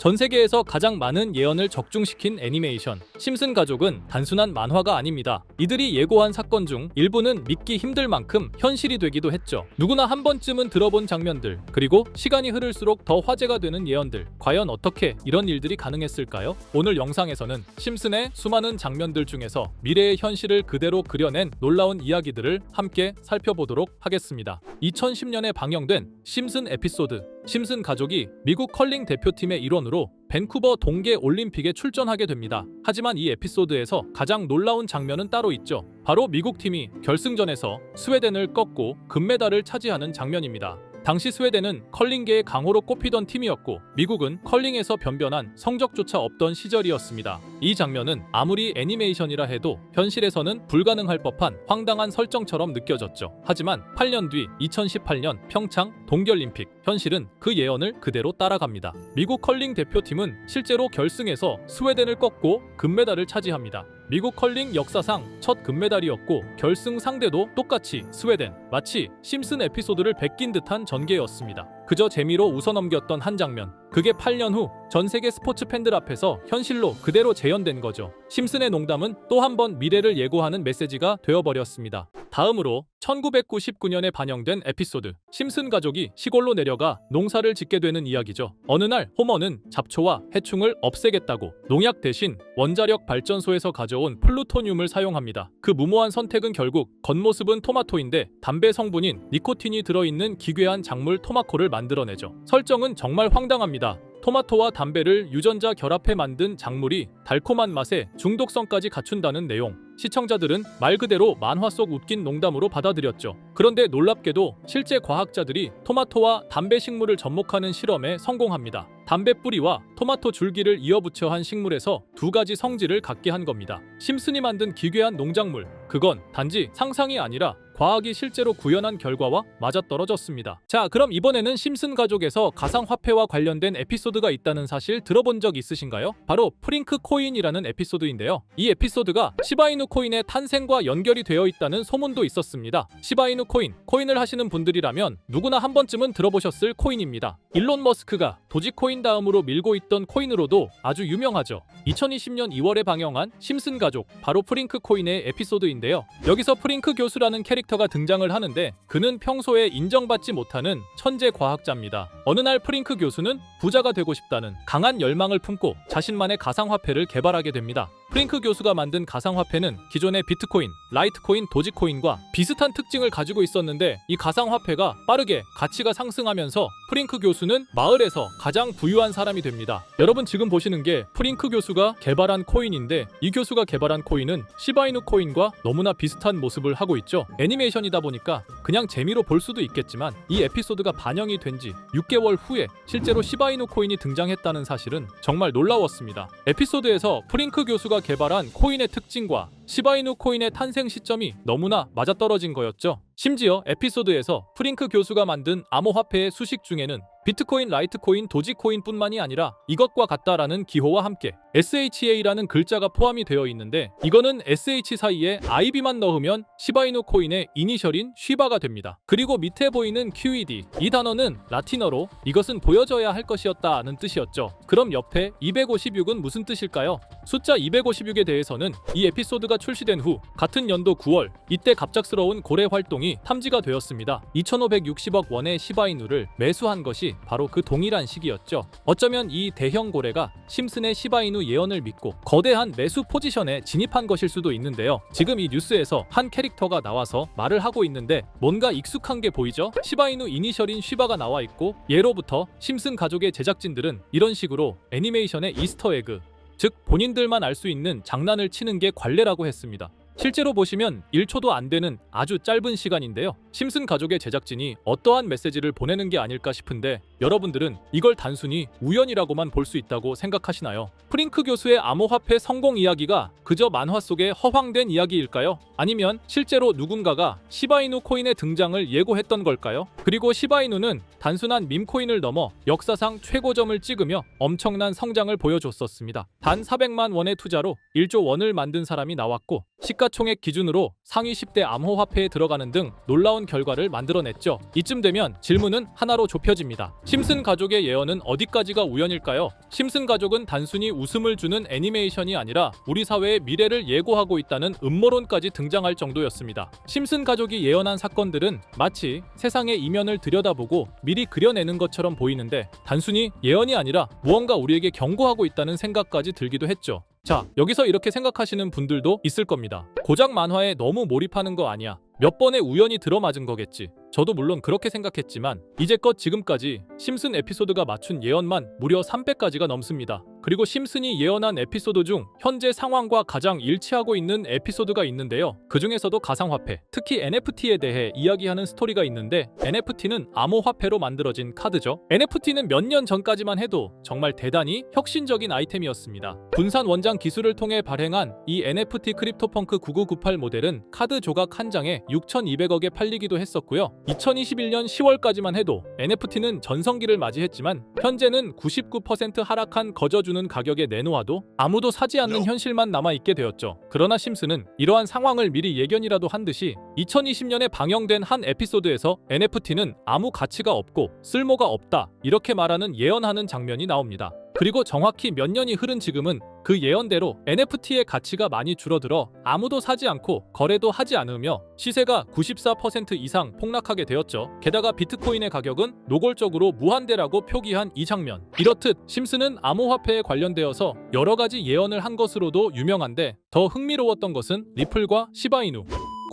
전 세계에서 가장 많은 예언을 적중시킨 애니메이션 심슨 가족은 단순한 만화가 아닙니다. 이들이 예고한 사건 중 일부는 믿기 힘들 만큼 현실이 되기도 했죠. 누구나 한 번쯤은 들어본 장면들, 그리고 시간이 흐를수록 더 화제가 되는 예언들. 과연 어떻게 이런 일들이 가능했을까요? 오늘 영상에서는 심슨의 수많은 장면들 중에서 미래의 현실을 그대로 그려낸 놀라운 이야기들을 함께 살펴보도록 하겠습니다. 2010년에 방영된 심슨 에피소드. 심슨 가족이 미국 컬링 대표팀의 일원으로 밴쿠버 동계 올림픽에 출전하게 됩니다. 하지만 이 에피소드에서 가장 놀라운 장면은 따로 있죠. 바로 미국 팀이 결승전에서 스웨덴을 꺾고 금메달을 차지하는 장면입니다. 당시 스웨덴은 컬링계의 강호로 꼽히던 팀이었고 미국은 컬링에서 변변한 성적조차 없던 시절이었습니다. 이 장면은 아무리 애니메이션이라 해도 현실에서는 불가능할 법한 황당한 설정처럼 느껴졌죠. 하지만 8년 뒤 2018년 평창 동계올림픽, 현실은 그 예언을 그대로 따라갑니다. 미국 컬링 대표팀은 실제로 결승에서 스웨덴을 꺾고 금메달을 차지합니다. 미국 컬링 역사상 첫 금메달이었고 결승 상대도 똑같이 스웨덴. 마치 심슨 에피소드를 베낀 듯한 전개였습니다. 그저 재미로 웃어넘겼던 한 장면. 그게 8년 후 전 세계 스포츠 팬들 앞에서 현실로 그대로 재현된 거죠. 심슨의 농담은 또 한 번 미래를 예고하는 메시지가 되어버렸습니다. 다음으로 1999년에 반영된 에피소드. 심슨 가족이 시골로 내려가 농사를 짓게 되는 이야기죠. 어느 날 호머는 잡초와 해충을 없애겠다고 농약 대신 원자력 발전소에서 가져온 플루토늄을 사용합니다. 그 무모한 선택은 결국 겉모습은 토마토인데 담배 성분인 니코틴이 들어있는 기괴한 작물 토마코를 만들어내죠. 설정은 정말 황당합니다. 토마토와 담배를 유전자 결합해 만든 작물이 달콤한 맛에 중독성까지 갖춘다는 내용. 시청자들은 말 그대로 만화 속 웃긴 농담으로 받아들였죠. 그런데 놀랍게도 실제 과학자들이 토마토와 담배 식물을 접목하는 실험에 성공합니다. 담배 뿌리와 토마토 줄기를 이어붙여 한 식물에서 두 가지 성질을 갖게 한 겁니다. 심슨이 만든 기괴한 농작물, 그건 단지 상상이 아니라 과학이 실제로 구현한 결과와 맞아떨어졌습니다. 자, 그럼 이번에는 심슨 가족에서 가상화폐와 관련된 에피소드가 있다는 사실 들어본 적 있으신가요? 바로 프링크 코인이라는 에피소드인데요. 이 에피소드가 시바이누 코인의 탄생과 연결이 되어 있다는 소문도 있었습니다. 시바이누 코인을 하시는 분들이라면 누구나 한 번쯤은 들어보셨을 코인입니다. 일론 머스크가 도지코인 다음으로 밀고 있던 코인으로도 아주 유명하죠. 2020년 2월에 방영한 심슨 가족, 바로 프링크 코인의 에피소드인데요. 여기서 프링크 교수라는 캐릭터가 등장을 하는데 그는 평소에 인정받지 못하는 천재 과학자입니다. 어느 날 프링크 교수는 부자가 되고 싶다는 강한 열망을 품고 자신만의 가상화폐를 개발하게 됩니다. 프링크 교수가 만든 가상화폐는 기존의 비트코인, 라이트코인, 도지코인과 비슷한 특징을 가지고 있었는데 이 가상화폐가 빠르게 가치가 상승하면서 프링크 교수는 마을에서 가장 부유한 사람이 됩니다. 여러분 지금 보시는 게 프링크 교수가 개발한 코인인데 이 교수가 개발한 코인은 시바이누 코인과 너무나 비슷한 모습을 하고 있죠. 애니메이션이다 보니까 그냥 재미로 볼 수도 있겠지만 이 에피소드가 반영이 된 지 6개월 후에 실제로 시바이누 코인이 등장했다는 사실은 정말 놀라웠습니다. 에피소드에서 프링크 교수가 개발한 코인의 특징과 시바이누 코인의 탄생 시점이 너무나 맞아떨어진 거였죠. 심지어 에피소드에서 프링크 교수가 만든 암호화폐의 수식 중에는 비트코인, 라이트코인, 도지코인뿐만이 아니라 이것과 같다라는 기호와 함께 SHA라는 글자가 포함이 되어 있는데 이거는 SH 사이에 IB만 넣으면 시바이누 코인의 이니셜인 쉬바가 됩니다. 그리고 밑에 보이는 QED, 이 단어는 라틴어로 이것은 보여져야 할 것이었다는 뜻이었죠. 그럼 옆에 256은 무슨 뜻일까요? 숫자 256에 대해서는 이 에피소드가 출시된 후 같은 연도 9월, 이때 갑작스러운 고래 활동이 탐지가 되었습니다. 2,560억 원의 시바이누를 매수한 것이 바로 그 동일한 시기였죠. 어쩌면 이 대형 고래가 심슨의 시바이누 예언을 믿고 거대한 매수 포지션에 진입한 것일 수도 있는데요. 지금 이 뉴스에서 한 캐릭터가 나와서 말을 하고 있는데 뭔가 익숙한 게 보이죠? 시바이누 이니셜인 쉬바가 나와 있고 예로부터 심슨 가족의 제작진들은 이런 식으로 애니메이션의 이스터에그, 즉 본인들만 알 수 있는 장난을 치는 게 관례라고 했습니다. 실제로 보시면 1초도 안 되는 아주 짧은 시간인데요. 심슨 가족의 제작진이 어떠한 메시지를 보내는 게 아닐까 싶은데 여러분들은 이걸 단순히 우연이라고만 볼 수 있다고 생각하시나요? 프링크 교수의 암호화폐 성공 이야기가 그저 만화 속의 허황된 이야기일까요? 아니면 실제로 누군가가 시바이누 코인의 등장을 예고했던 걸까요? 그리고 시바이누는 단순한 밈코인을 넘어 역사상 최고점을 찍으며 엄청난 성장을 보여줬었습니다. 단 400만 원의 투자로 1조 원을 만든 사람이 나왔고 시가총액 기준으로 상위 10대 암호화폐에 들어가는 등 놀라운 예언 결과를 만들어냈죠. 이쯤 되면 질문은 하나로 좁혀집니다. 심슨 가족의 예언은 어디까지가 우연일까요? 심슨 가족은 단순히 웃음을 주는 애니메이션이 아니라 우리 사회의 미래를 예고하고 있다는 음모론까지 등장할 정도였습니다. 심슨 가족이 예언한 사건들은 마치 세상의 이면을 들여다보고 미리 그려내는 것처럼 보이는데 단순히 예언이 아니라 무언가 우리에게 경고하고 있다는 생각까지 들기도 했죠. 자, 여기서 이렇게 생각하시는 분들도 있을 겁니다. 고작 만화에 너무 몰입하는 거 아니야? 몇 번의 우연이 들어맞은 거겠지. 저도 물론 그렇게 생각했지만 이제껏 지금까지 심슨 에피소드가 맞춘 예언만 무려 300가지가 넘습니다. 그리고 심슨이 예언한 에피소드 중 현재 상황과 가장 일치하고 있는 에피소드가 있는데요. 그 중에서도 가상화폐, 특히 NFT에 대해 이야기하는 스토리가 있는데 NFT는 암호화폐로 만들어진 카드죠. NFT는 몇 년 전까지만 해도 정말 대단히 혁신적인 아이템이었습니다. 분산 원장 기술을 통해 발행한 이 NFT 크립토펑크 9998 모델은 카드 조각 한 장에 6,200억에 팔리기도 했었고요. 2021년 10월까지만 해도 NFT는 전성기를 맞이했지만 현재는 99% 하락한 거저주는 가격에 내놓아도 아무도 사지 않는 현실만 남아있게 되었죠. 그러나 심슨은 이러한 상황을 미리 예견이라도 한 듯이 2020년에 방영된 한 에피소드에서 NFT는 아무 가치가 없고 쓸모가 없다 이렇게 말하는 예언하는 장면이 나옵니다. 그리고 정확히 몇 년이 흐른 지금은 그 예언대로 NFT의 가치가 많이 줄어들어 아무도 사지 않고 거래도 하지 않으며 시세가 94% 이상 폭락하게 되었죠. 게다가 비트코인의 가격은 노골적으로 무한대라고 표기한 이 장면. 이렇듯 심슨은 암호화폐에 관련되어서 여러 가지 예언을 한 것으로도 유명한데 더 흥미로웠던 것은 리플과 시바이누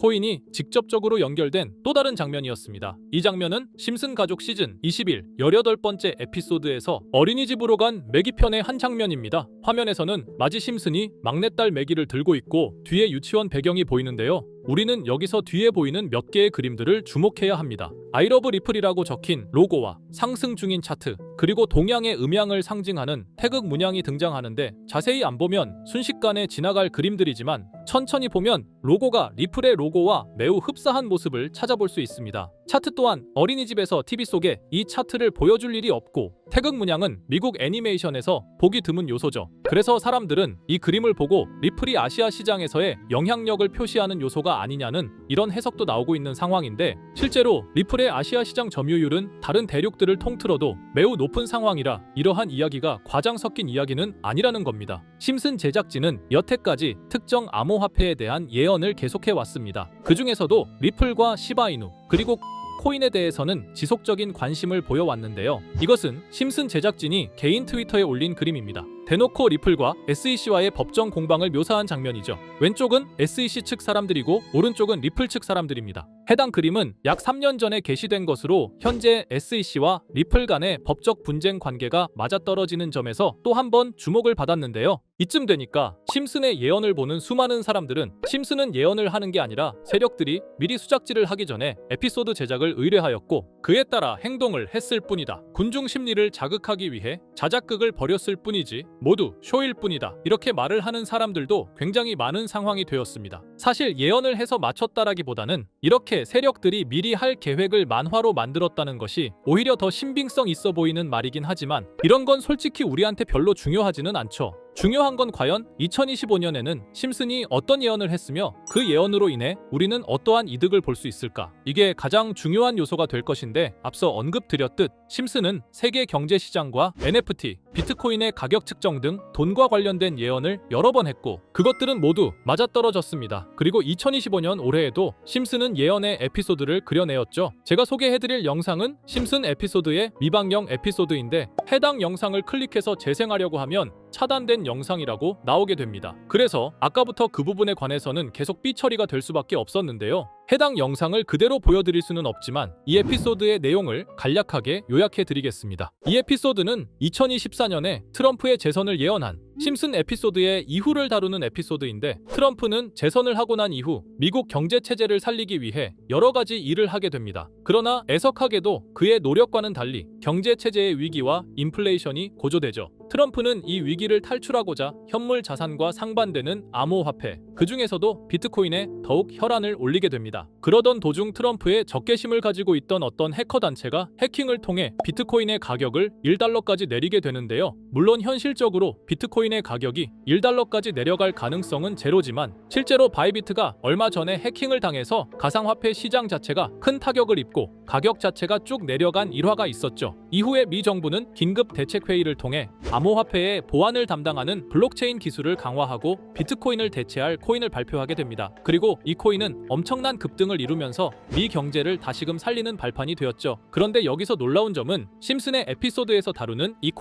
코인이 직접적으로 연결된 또 다른 장면이었습니다. 이 장면은 심슨 가족 시즌 21 18번째 에피소드에서 어린이집으로 간 매기 편의 한 장면입니다. 화면에서는 마지 심슨이 막내딸 매기를 들고 있고 뒤에 유치원 배경이 보이는데요. 우리는 여기서 뒤에 보이는 몇 개의 그림들을 주목해야 합니다. I love 리플이라고 적힌 로고와 상승 중인 차트, 그리고 동양의 음양을 상징하는 태극 문양이 등장하는데 자세히 안 보면 순식간에 지나갈 그림들이지만 천천히 보면 로고가 리플의 로고와 매우 흡사한 모습을 찾아볼 수 있습니다. 차트 또한 어린이집에서 TV 속에 이 차트를 보여줄 일이 없고 태극 문양은 미국 애니메이션에서 보기 드문 요소죠. 그래서 사람들은 이 그림을 보고 리플이 아시아 시장에서의 영향력을 표시하는 요소가 아니냐는 이런 해석도 나오고 있는 상황인데 실제로 리플의 아시아 시장 점유율은 다른 대륙들을 통틀어도 매우 높은 상황이라 이러한 이야기가 과장 섞인 이야기는 아니라는 겁니다. 심슨 제작진은 여태까지 특정 암호화폐에 대한 예언을 계속해왔습니다. 그 중에서도 리플과 시바이누 그리고 코인에 대해서는 지속적인 관심을 보여왔는데요. 이것은 심슨 제작진이 개인 트위터에 올린 그림입니다. 대놓고 리플과 SEC와의 법정 공방을 묘사한 장면이죠. 왼쪽은 SEC 측 사람들이고 오른쪽은 리플 측 사람들입니다. 해당 그림은 약 3년 전에 게시된 것으로 현재 SEC와 리플 간의 법적 분쟁 관계가 맞아떨어지는 점에서 또 한 번 주목을 받았는데요. 이쯤 되니까 심슨의 예언을 보는 수많은 사람들은 심슨은 예언을 하는 게 아니라 세력들이 미리 수작질을 하기 전에 에피소드 제작을 의뢰하였고 그에 따라 행동을 했을 뿐이다. 군중 심리를 자극하기 위해 자작극을 벌였을 뿐이지 모두 쇼일 뿐이다. 이렇게 말을 하는 사람들도 굉장히 많은 상황이 되었습니다. 사실 예언을 해서 맞췄다라기보다는 이렇게 세력들이 미리 할 계획을 만화로 만들었다는 것이 오히려 더 신빙성 있어 보이는 말이긴 하지만 이런 건 솔직히 우리한테 별로 중요하지는 않죠. 중요한 건 과연 2025년에는 심슨이 어떤 예언을 했으며 그 예언으로 인해 우리는 어떠한 이득을 볼 수 있을까? 이게 가장 중요한 요소가 될 것인데 앞서 언급드렸듯 심슨은 세계 경제 시장과 NFT, 비트코인의 가격 측정 등 돈과 관련된 예언을 여러 번 했고 그것들은 모두 맞아떨어졌습니다. 그리고 2025년 올해에도 심슨은 예언의 에피소드를 그려내었죠. 제가 소개해드릴 영상은 심슨 에피소드의 미방영 에피소드인데 해당 영상을 클릭해서 재생하려고 하면 차단된 영상이라고 나오게 됩니다. 그래서 아까부터 그 부분에 관해서는 계속 삐처리가 될 수밖에 없었는데요. 해당 영상을 그대로 보여드릴 수는 없지만 이 에피소드의 내용을 간략하게 요약해드리겠습니다. 이 에피소드는 2024년에 트럼프의 재선을 예언한 심슨 에피소드의 이후를 다루는 에피소드인데 트럼프는 재선을 하고 난 이후 미국 경제 체제를 살리기 위해 여러 가지 일을 하게 됩니다. 그러나 애석하게도 그의 노력과는 달리 경제 체제의 위기와 인플레이션이 고조되죠. 트럼프는 이 위기를 탈출하고자 현물 자산과 상반되는 암호화폐, 그 중에서도 비트코인에 더욱 혈안을 올리게 됩니다. 그러던 도중 트럼프의 적개심을 가지고 있던 어떤 해커 단체가 해킹을 통해 비트코인의 가격을 1달러까지 내리게 되는데요. 물론 현실적으로 비트코인의 가격이 1달러까지 내려갈 가능성은 제로지만 실제로 바이비트가 얼마 전에 해킹을 당해서 가상화폐 시장 자체가 큰 타격을 입고 가격 자체가 쭉 내려간 일화가 있었죠. 이후에 미 정부는 긴급 대책회의를 통해 암호화폐의 보안을 담당하는 블록체인 기술을 강화하고 비트코인을 대체할 코인을 발표하게 됩니다. 그리고 이 코인은 엄청난 급등을 이루면서 미 경제를 다시금 살리는 발판이 되었죠. 그런데 여기서 놀라운 점은 심슨의 에피소드에서 다루는 이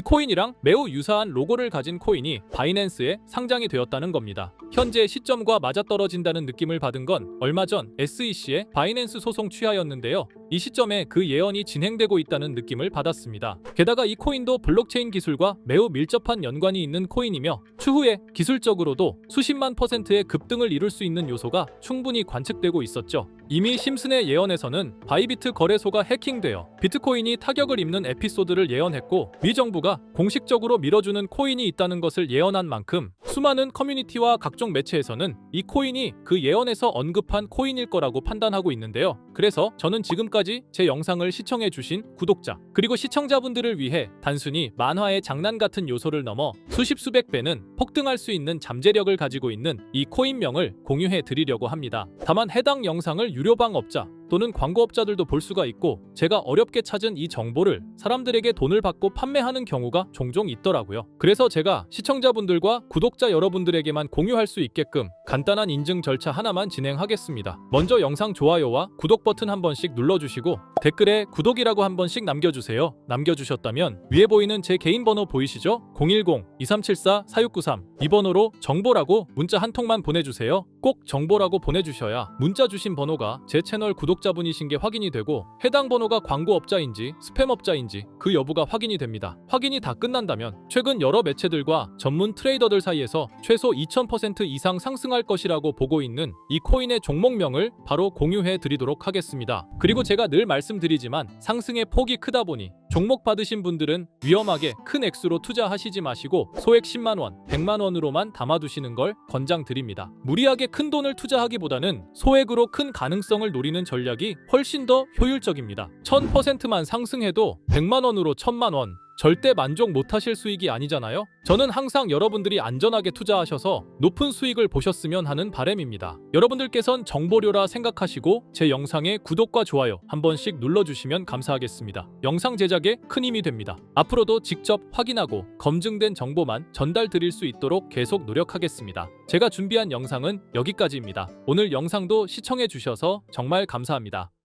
코인이랑 매우 유사한 로고를 가진 코인이 바이낸스에 상장이 되었다는 겁니다. 현재 시점과 맞아떨어진다는 느낌을 받은 건 얼마 전 SEC의 바이낸스 소송 취하였는데요. 이 시점에 그 예언이 진행되고 있다는 느낌을 받았습니다. 게다가 이 코인도 블록체인 기술과 매우 밀접한 연관이 있는 코인이며 추후에 기술적으로도 수십만 %의 급등을 이룰 수 있는 요소가 충분히 관측되고 있었죠. 이미 심슨의 예언에서는 바이비트 거래소가 해킹되어 비트코인이 타격을 입는 에피소드를 예언했고 미 정부가 공식적으로 밀어주는 코인이 있다는 것을 예언한 만큼 수많은 커뮤니티와 각종 매체에서는 이 코인이 그 예언에서 언급한 코인일 거라고 판단하고 있는데요. 그래서 저는 지금까지 제 영상을 시청해주신 구독자 그리고 시청자분들을 위해 단순히 만화의 장난 같은 요소를 넘어 수십 수백 배는 폭등할 수 있는 잠재력을 가지고 있는 이 코인명을 공유해 드리려고 합니다. 다만 해당 영상을 유료방업자 또는 광고업자들도 볼 수가 있고 제가 어렵게 찾은 이 정보를 사람들에게 돈을 받고 판매하는 경우가 종종 있더라고요. 그래서 제가 시청자분들과 구독자 여러분들에게만 공유할 수 있게끔 간단한 인증 절차 하나만 진행하겠습니다. 먼저 영상 좋아요와 구독 버튼 한 번씩 눌러주시고 댓글에 구독이라고 한 번씩 남겨주세요. 남겨주셨다면 위에 보이는 제 개인 번호 보이시죠? 010-2374-4693 이 번호로 정보라고 문자 한 통만 보내주세요. 꼭 정보라고 보내주셔야 문자 주신 번호가 제 채널 구독자분이신 게 확인이 되고 해당 번호가 광고업자인지 스팸업자인지 그 여부가 확인이 됩니다. 확인이 다 끝난다면 최근 여러 매체들과 전문 트레이더들 사이에서 최소 2000% 이상 상승할 것이라고 보고 있는 이 코인의 종목명을 바로 공유해 드리도록 하겠습니다. 그리고 제가 늘 말씀드리지만 상승의 폭이 크다 보니 종목 받으신 분들은 위험하게 큰 액수로 투자하시지 마시고 소액 10만원, 100만원으로만 담아두시는 걸 권장드립니다. 무리하게 큰 돈을 투자하기보다는 소액으로 큰 가능성을 노리는 전략이 훨씬 더 효율적입니다. 1000%만 상승해도 100만원으로 1000만원 절대 만족 못하실 수익이 아니잖아요. 저는 항상 여러분들이 안전하게 투자하셔서 높은 수익을 보셨으면 하는 바람입니다. 여러분들께선 정보료라 생각하시고 제 영상에 구독과 좋아요 한 번씩 눌러주시면 감사하겠습니다. 영상 제작에 큰 힘이 됩니다. 앞으로도 직접 확인하고 검증된 정보만 전달 드릴 수 있도록 계속 노력하겠습니다. 제가 준비한 영상은 여기까지입니다. 오늘 영상도 시청해 주셔서 정말 감사합니다.